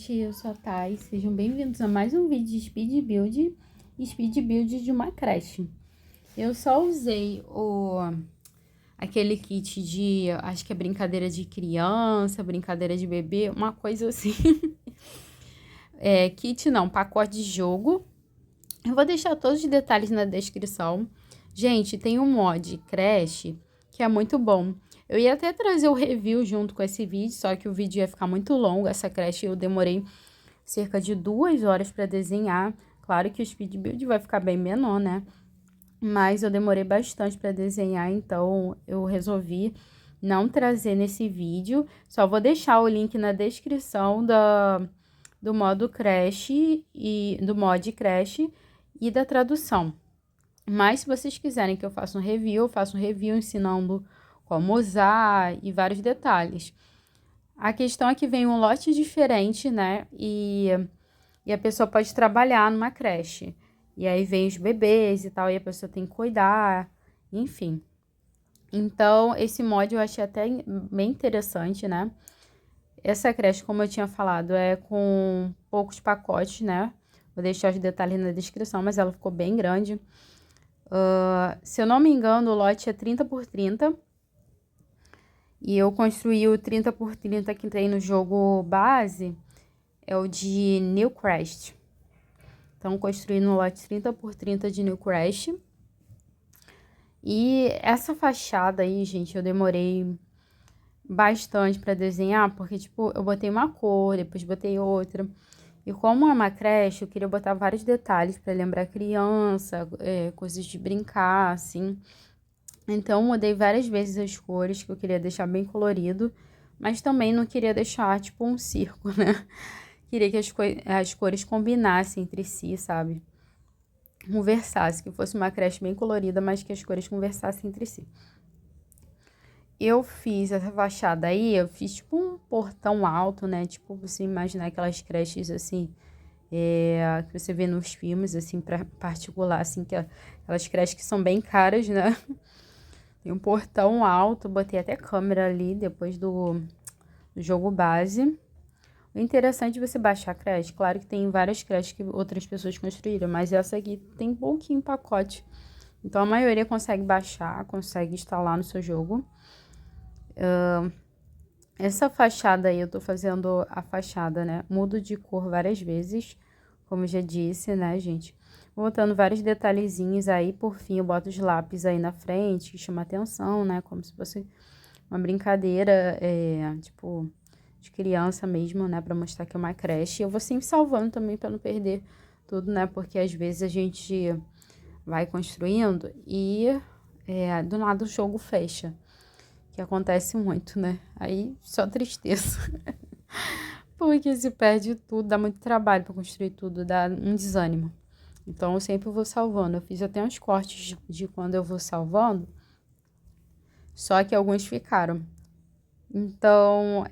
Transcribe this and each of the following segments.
gente, eu sou a Thay, sejam bem-vindos a mais um vídeo de Speed Build de uma creche. Eu só usei aquele kit de, acho que é brincadeira de criança, brincadeira de bebê, uma coisa assim. Kit não, pacote de jogo. Eu vou deixar todos os detalhes na descrição. Gente, tem um mod creche que é muito bom. Eu ia até trazer o review junto com esse vídeo, só que o vídeo ia ficar muito longo. Essa creche eu demorei cerca de 2 horas para desenhar. Claro que o speed build vai ficar bem menor, né? Mas eu demorei bastante para desenhar, então eu resolvi não trazer nesse vídeo. Só vou deixar o link na descrição do modo creche e do mod creche e da tradução. Mas se vocês quiserem que eu faça um review, eu faço um review ensinando como usar e vários detalhes. A questão é que vem um lote diferente, né? E a pessoa pode trabalhar numa creche. E aí vem os bebês e tal, e a pessoa tem que cuidar, enfim. Então, esse mod eu achei até bem interessante, né? Essa creche, como eu tinha falado, é com poucos pacotes, né? Vou deixar os detalhes na descrição, mas ela ficou bem grande. Se eu não me engano, o lote é 30 por 30. E eu construí o 30 por 30 que tem no jogo base, é o de Newcrest. Então, construí no lote 30 por 30 de Newcrest. E essa fachada aí, gente, eu demorei bastante para desenhar, porque, tipo, eu botei uma cor, depois botei outra. E como é uma creche, eu queria botar vários detalhes para lembrar criança, coisas de brincar, assim. Então, mudei várias vezes as cores, que eu queria deixar bem colorido, mas também não queria deixar, tipo, um circo, né? Queria que as cores combinassem entre si, sabe? Conversassem, que fosse uma creche bem colorida, mas que as cores conversassem entre si. Eu fiz essa fachada aí, eu fiz, tipo, um portão alto, né? Tipo, você imaginar aquelas creches, assim, que você vê nos filmes, assim, pra particular, assim, que aquelas creches que são bem caras, né? Tem um portão alto, botei até câmera ali depois do jogo base. O interessante é você baixar a creche. Claro que tem várias creches que outras pessoas construíram, mas essa aqui tem pouquinho pacote. Então a maioria consegue baixar, consegue instalar no seu jogo. Essa fachada aí, eu tô fazendo a fachada, né? Mudo de cor várias vezes, como eu já disse, né, gente? Vou botando vários detalhezinhos aí, por fim eu boto os lápis aí na frente, que chama atenção, né? Como se fosse uma brincadeira, tipo, de criança mesmo, né? Pra mostrar que é uma creche. Eu vou sempre salvando também pra não perder tudo, né? Porque às vezes a gente vai construindo e do nada o jogo fecha. Que acontece muito, né? Aí só tristeza. Porque se perde tudo, dá muito trabalho pra construir tudo, dá um desânimo. Então eu sempre vou salvando. Eu fiz até uns cortes de quando eu vou salvando, só que alguns ficaram. Então,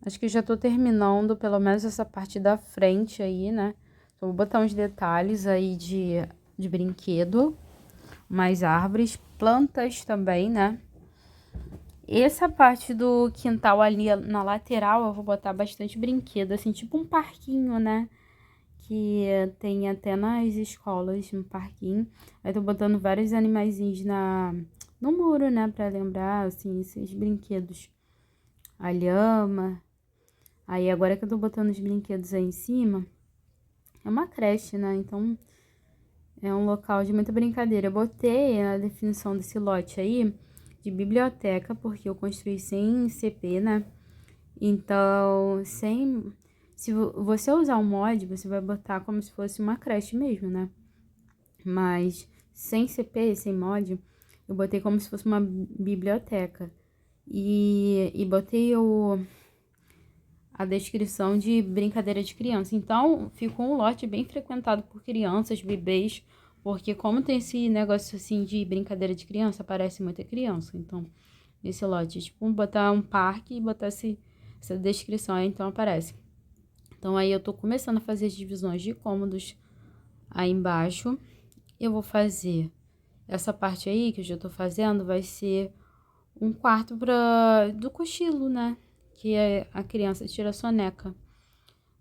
acho que já tô terminando pelo menos essa parte da frente aí, né? Então, vou botar uns detalhes aí de brinquedo, mais árvores, plantas também, né? Essa parte do quintal ali na lateral, eu vou botar bastante brinquedo, assim, tipo um parquinho, né? Que tem até nas escolas, um parquinho. Aí tô botando vários animaizinhos no muro, né? Pra lembrar, assim, esses brinquedos. A lhama. Aí agora que eu tô botando os brinquedos aí em cima, é uma creche, né? Então é um local de muita brincadeira. Eu botei a definição desse lote aí de biblioteca, porque eu construí sem CP, né? Então, se você usar o mod, você vai botar como se fosse uma creche mesmo, né? Mas sem CP, sem mod, eu botei como se fosse uma biblioteca. E botei a descrição de brincadeira de criança. Então, ficou um lote bem frequentado por crianças, bebês, porque como tem esse negócio assim de brincadeira de criança, aparece muita criança. Então, esse lote, tipo, botar um parque e botar essa descrição aí, então aparece. Então, aí eu tô começando a fazer as divisões de cômodos aí embaixo. Eu vou fazer essa parte aí que eu já tô fazendo, vai ser um quarto do cochilo, né? que a criança tira a soneca.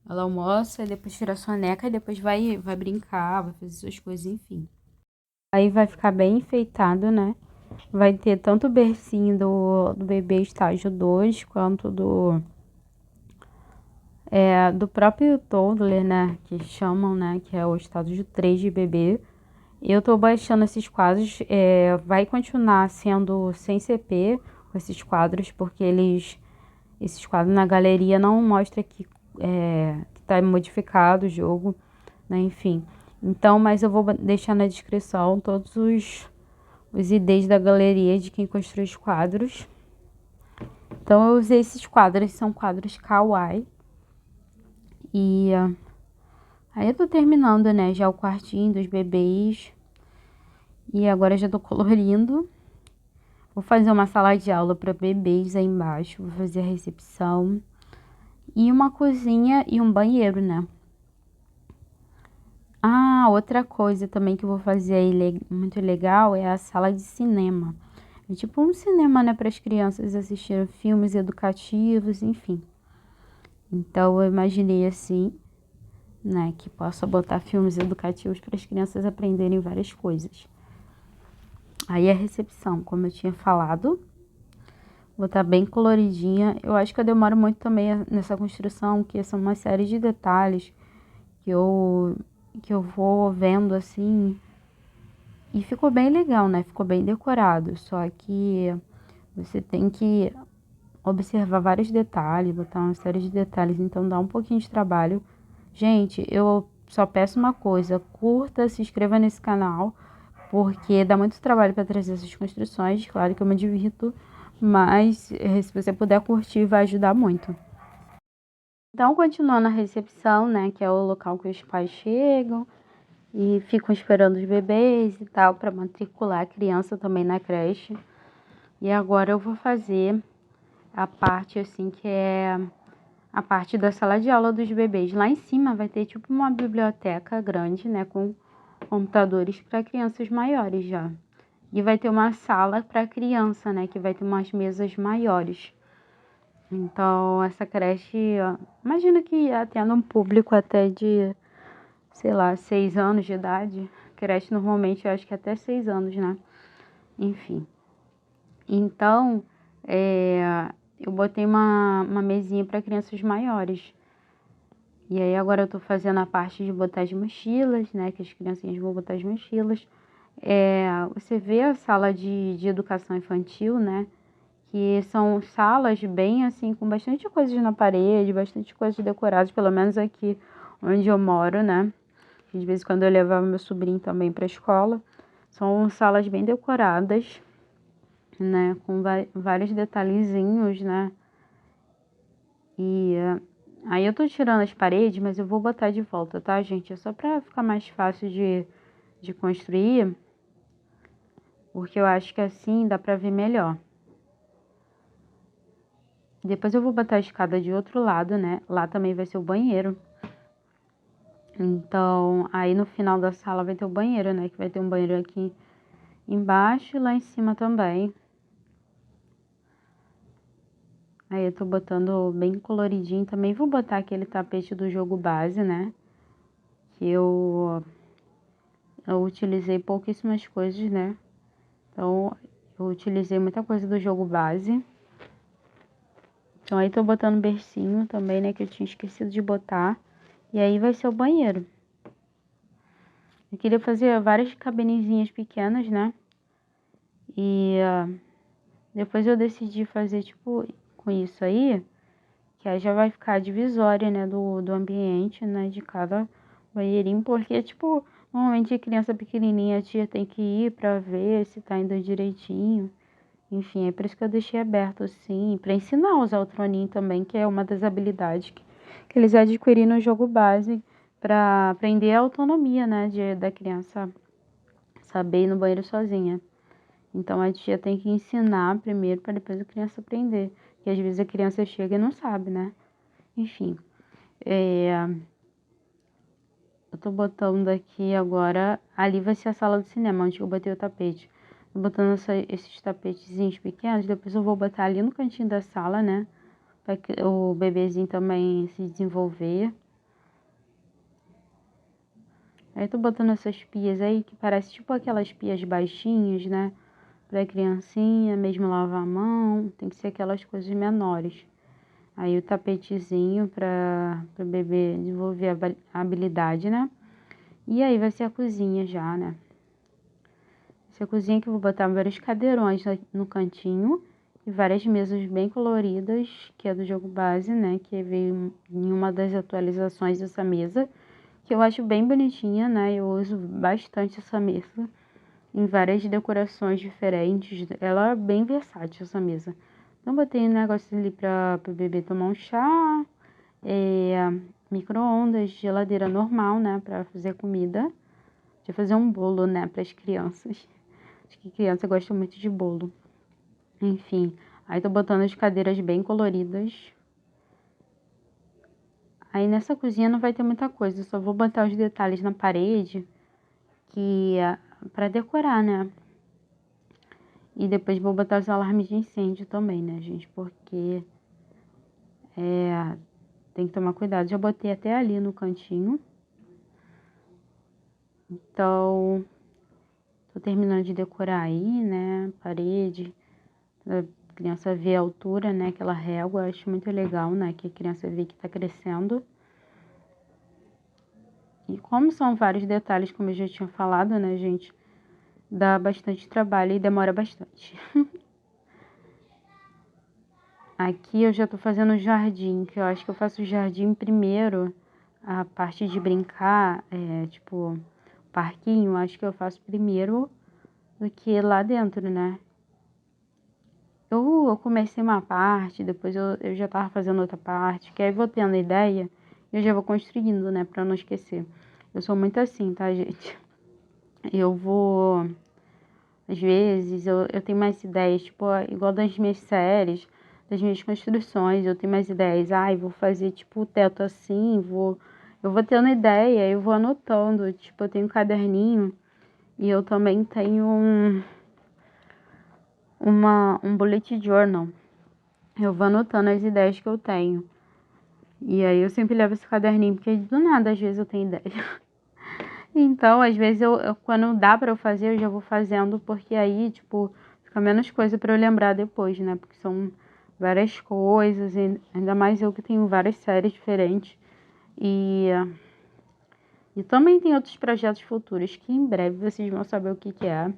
Ela almoça, depois tira a soneca e depois vai brincar, vai fazer suas coisas, enfim. Aí vai ficar bem enfeitado, né? Vai ter tanto o bercinho do bebê estágio 2 quanto do próprio toddler, né? Que chamam, né? Que é o estágio 3 de bebê. Eu tô baixando esses quadros, vai continuar sendo sem CP com esses quadros, porque esses quadros na galeria não mostra que tá modificado o jogo, né? Enfim. Então, mas eu vou deixar na descrição todos os IDs da galeria de quem construiu os quadros. Então, eu usei esses quadros, são quadros kawaii. E aí eu tô terminando, né, já o quartinho dos bebês. E agora eu já tô colorindo. Vou fazer uma sala de aula para bebês aí embaixo. Vou fazer a recepção. E uma cozinha e um banheiro, né? Ah, outra coisa também que eu vou fazer aí muito legal é a sala de cinema. É tipo um cinema, né, para as crianças assistirem filmes educativos, enfim. Então eu imaginei assim, né, que possa botar filmes educativos para as crianças aprenderem várias coisas. Aí a recepção, como eu tinha falado, vou estar bem coloridinha. Eu acho que eu demoro muito também nessa construção, que são uma série de detalhes que eu vou vendo assim. E ficou bem legal, né? Ficou bem decorado. Só que você tem que observar vários detalhes, botar uma série de detalhes. Então dá um pouquinho de trabalho. Gente, eu só peço uma coisa: curta, se inscreva nesse canal, porque dá muito trabalho para trazer essas construções. Claro que eu me divirto, mas se você puder curtir, vai ajudar muito. Então, continuando a recepção, né, que é o local que os pais chegam e ficam esperando os bebês e tal, para matricular a criança também na creche. E agora eu vou fazer a parte assim que é a parte da sala de aula dos bebês. Lá em cima vai ter tipo uma biblioteca grande, né, com computadores para crianças maiores já. E vai ter uma sala para criança, né, que vai ter umas mesas maiores. Então, essa creche, ó, imagino que atenda um público até de, sei lá, 6 anos de idade. Creche normalmente eu acho que até 6 anos, né? Enfim. Então, eu botei uma mesinha para crianças maiores. E aí agora eu tô fazendo a parte de botar as mochilas, né? Que as criancinhas vão botar as mochilas. Você vê a sala de educação infantil, né? Que são salas bem assim, com bastante coisas na parede, bastante coisas decoradas, pelo menos aqui onde eu moro, né? De vez em quando eu levava meu sobrinho também para a escola. São salas bem decoradas, né? Com vários detalhezinhos, né? E aí eu tô tirando as paredes, mas eu vou botar de volta, tá, gente? É só pra ficar mais fácil de construir, porque eu acho que assim dá pra ver melhor. Depois eu vou botar a escada de outro lado, né? Lá também vai ser o banheiro. Então, aí no final da sala vai ter o banheiro, né? Que vai ter um banheiro aqui embaixo e lá em cima também. Aí eu tô botando bem coloridinho. Também vou botar aquele tapete do jogo base, né? Que eu utilizei pouquíssimas coisas, né? Então, eu utilizei muita coisa do jogo base. Então, aí tô botando bercinho também, né? Que eu tinha esquecido de botar. E aí vai ser o banheiro. Eu queria fazer várias cabinezinhas pequenas, né? E depois eu decidi fazer, tipo, com isso aí, que aí já vai ficar a divisória, né? Do ambiente, né? De cada banheirinho. Porque, tipo, normalmente a criança pequenininha, a tia tem que ir pra ver se tá indo direitinho. Enfim, é por isso que eu deixei aberto assim, para ensinar a usar o troninho também, que é uma das habilidades que eles adquiriram no jogo base para aprender a autonomia, né, da criança saber ir no banheiro sozinha. Então a tia tem que ensinar primeiro para depois a criança aprender, porque às vezes a criança chega e não sabe, né? Enfim, eu tô botando aqui agora, ali vai ser a sala do cinema, onde eu botei o tapete. Tô botando esses tapetezinhos pequenos, depois eu vou botar ali no cantinho da sala, né? para o bebezinho também se desenvolver. Aí tô botando essas pias aí, que parece tipo aquelas pias baixinhas, né? Pra criancinha, mesmo lavar a mão, tem que ser aquelas coisas menores. Aí o tapetezinho para o bebê desenvolver a habilidade, né? E aí vai ser a cozinha já, né? Essa cozinha que eu vou botar vários cadeirões no cantinho e várias mesas bem coloridas, que é do jogo base, né? Que veio em uma das atualizações dessa mesa, que eu acho bem bonitinha, né? Eu uso bastante essa mesa em várias decorações diferentes. Ela é bem versátil, essa mesa. Então, botei um negócio ali para o bebê tomar um chá, micro-ondas, geladeira normal, né? Para fazer comida. De fazer um bolo, né? Para as crianças. Acho que criança gosta muito de bolo. Enfim, aí tô botando as cadeiras bem coloridas. Aí nessa cozinha não vai ter muita coisa, só vou botar os detalhes na parede, que é pra decorar, né? E depois vou botar os alarmes de incêndio também, né, gente? Porque tem que tomar cuidado. Já botei até ali no cantinho. Então, tô terminando de decorar aí, né? Parede. A criança vê a altura, né? Aquela régua. Eu acho muito legal, né? Que a criança vê que tá crescendo. E como são vários detalhes, como eu já tinha falado, né, gente? Dá bastante trabalho e demora bastante. Aqui eu já tô fazendo o jardim, que eu acho que eu faço o jardim primeiro. A parte de brincar, tipo, parquinho, acho que eu faço primeiro do que lá dentro, né? Eu comecei uma parte, depois eu já tava fazendo outra parte, que aí vou tendo ideia e eu já vou construindo, né, pra não esquecer. Eu sou muito assim, tá, gente? Eu vou, às vezes, eu tenho mais ideias, tipo, igual das minhas séries, das minhas construções, eu tenho mais ideias. Ai, vou fazer, tipo, o teto assim, eu vou tendo ideia, eu vou anotando. Tipo, eu tenho um caderninho e eu também tenho um bullet journal. Eu vou anotando as ideias que eu tenho. E aí eu sempre levo esse caderninho, porque do nada, às vezes, eu tenho ideia. Então, às vezes, quando dá pra eu fazer, eu já vou fazendo, porque aí, tipo, fica menos coisa pra eu lembrar depois, né? Porque são várias coisas, e ainda mais eu que tenho várias séries diferentes. E também tem outros projetos futuros, que em breve vocês vão saber o que que é.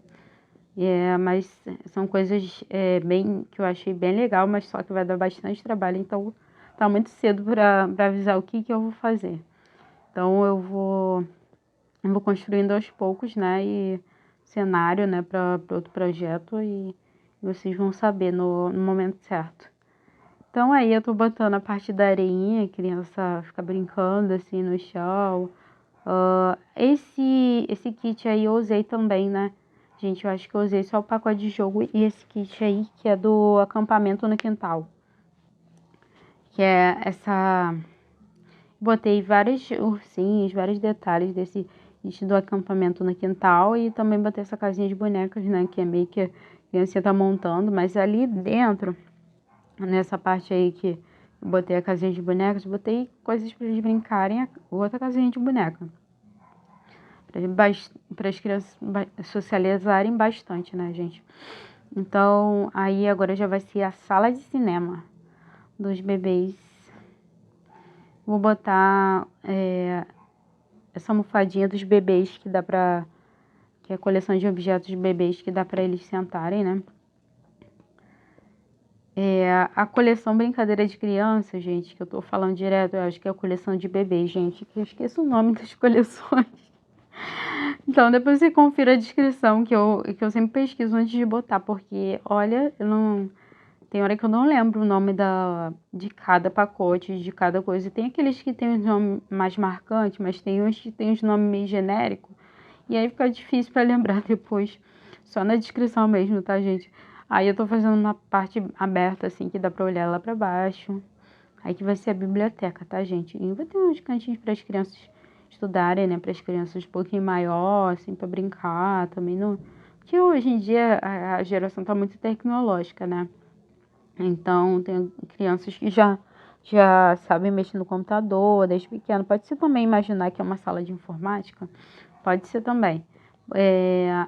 Mas são coisas bem que eu achei bem legal, mas só que vai dar bastante trabalho, então tá muito cedo pra avisar o que que eu vou fazer. Então eu vou construindo aos poucos, né, e cenário, né, para outro projeto e vocês vão saber no momento certo. Então aí eu tô botando a parte da areinha, a criança fica brincando assim no chão. Esse kit aí eu usei também, né? Gente, eu acho que eu usei só o pacote de jogo e esse kit aí, que é do acampamento no quintal. Que é essa... Botei vários ursinhos, vários detalhes desse kit do acampamento no quintal. E também botei essa casinha de bonecas, né? Que é meio que a criança tá montando. Mas ali dentro, nessa parte aí que eu botei a casinha de bonecas, botei coisas para eles brincarem, outra casinha de boneca. Para as crianças socializarem bastante, né, gente? Então, aí agora já vai ser a sala de cinema dos bebês. Vou botar essa almofadinha dos bebês que dá pra... que é a coleção de objetos de bebês que dá pra eles sentarem, né? A coleção Brincadeira de Criança, gente, que eu tô falando direto, eu acho que é a coleção de bebês, gente, que eu esqueço o nome das coleções. Então, depois você confira a descrição, que eu sempre pesquiso antes de botar, porque, olha, eu não... Tem hora que eu não lembro o nome de cada pacote, de cada coisa. E tem aqueles que tem os nomes mais marcantes, mas tem uns que tem os nomes meio genéricos. E aí fica difícil para lembrar depois. Só na descrição mesmo, tá, gente? Aí eu tô fazendo na parte aberta, assim, que dá pra olhar lá pra baixo. Aí que vai ser a biblioteca, tá, gente? E vai ter uns cantinhos para as crianças estudarem, né? Para as crianças um pouquinho maior, assim, para brincar também. Não... Porque hoje em dia a geração tá muito tecnológica, né? Então, tem crianças que já sabem mexer no computador desde pequeno. Pode ser também imaginar que é uma sala de informática, pode ser também.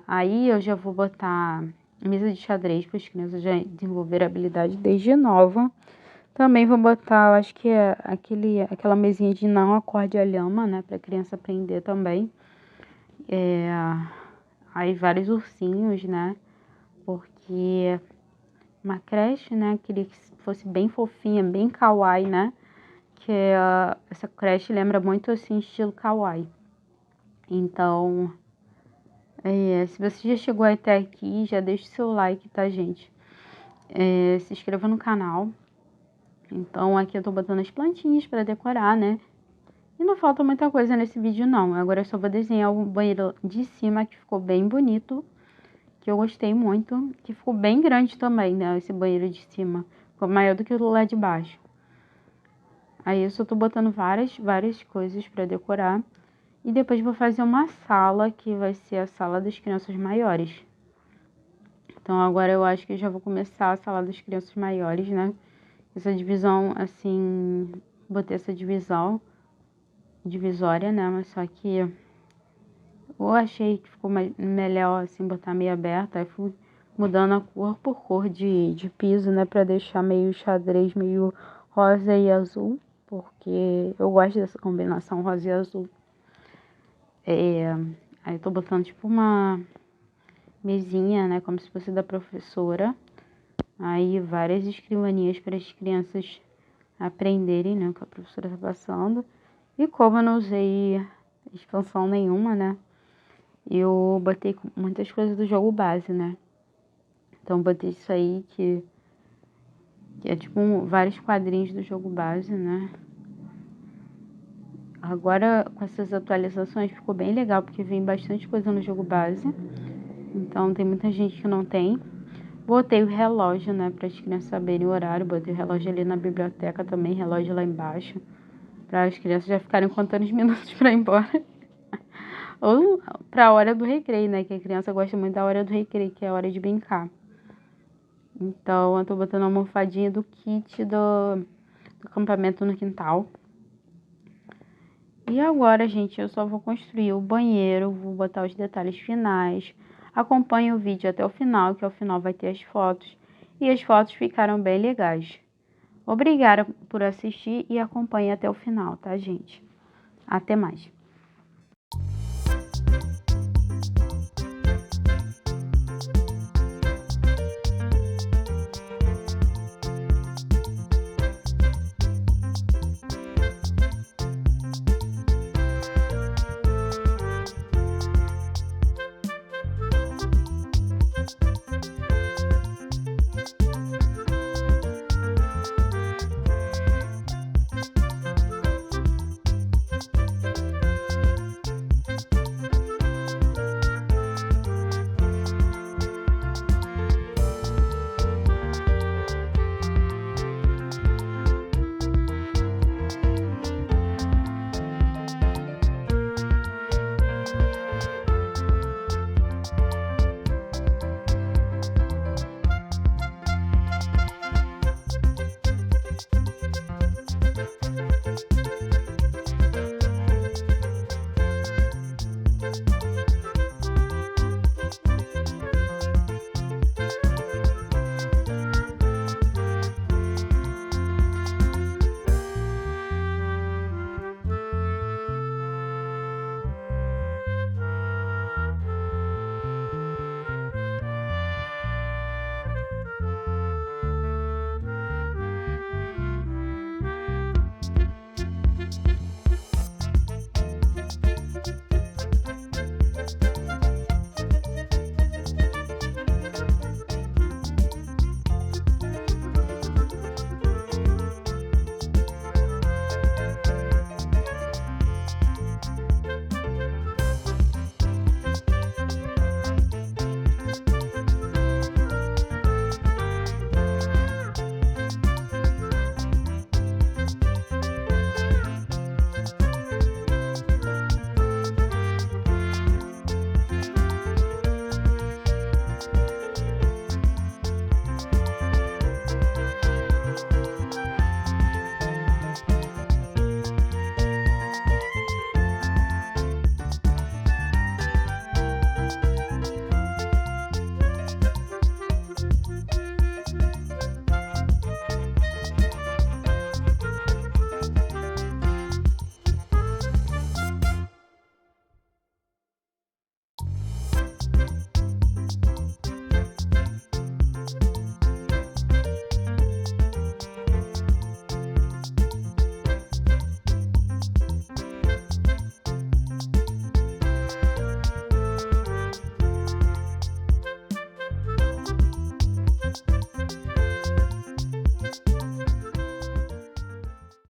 Aí eu já vou botar mesa de xadrez para as crianças já desenvolver habilidade desde nova. Também vou botar, eu acho que é aquela mesinha de não acorde a lhama, né, para a criança aprender também. Aí vários ursinhos, né, porque uma creche, né, queria que fosse bem fofinha, bem kawaii, né, que essa creche lembra muito assim, estilo kawaii. Então, se você já chegou até aqui, já deixa o seu like, tá, gente? Se inscreva no canal. Então, aqui eu tô botando as plantinhas pra decorar, né? E não falta muita coisa nesse vídeo, não. Agora eu só vou desenhar o banheiro de cima, que ficou bem bonito, que eu gostei muito, que ficou bem grande também, né? Esse banheiro de cima. Ficou maior do que o lá de baixo. Aí eu só tô botando várias coisas pra decorar. E depois vou fazer uma sala, que vai ser a sala das crianças maiores. Então agora eu acho que eu já vou começar a sala das crianças maiores, né? Essa divisão, assim, botei essa divisória, né? Mas só que eu achei que ficou melhor, assim, botar meio aberta. Aí fui mudando a cor por cor de piso, né? Pra deixar meio xadrez, meio rosa e azul. Porque eu gosto dessa combinação rosa e azul. Aí eu tô botando tipo uma mesinha, né? Como se fosse da professora. Aí várias escrivaninhas para as crianças aprenderem, né? O que a professora tá passando. E como eu não usei expansão nenhuma, né? Eu botei muitas coisas do jogo base, né? Então botei isso aí que é tipo vários quadrinhos do jogo base, né? Agora com essas atualizações ficou bem legal, porque vem bastante coisa no jogo base. Então tem muita gente que não tem. Botei o relógio, né, para as crianças saberem o horário. Botei o relógio ali na biblioteca também, relógio lá embaixo, para as crianças já ficarem contando os minutos para ir embora. Ou para a hora do recreio, né, que a criança gosta muito da hora do recreio, que é a hora de brincar. Então eu tô botando a almofadinha do kit do acampamento no quintal. E agora, gente, eu só vou construir o banheiro, vou botar os detalhes finais. Acompanhe o vídeo até o final, que ao final vai ter as fotos. E as fotos ficaram bem legais. Obrigada por assistir e acompanhe até o final, tá, gente? Até mais.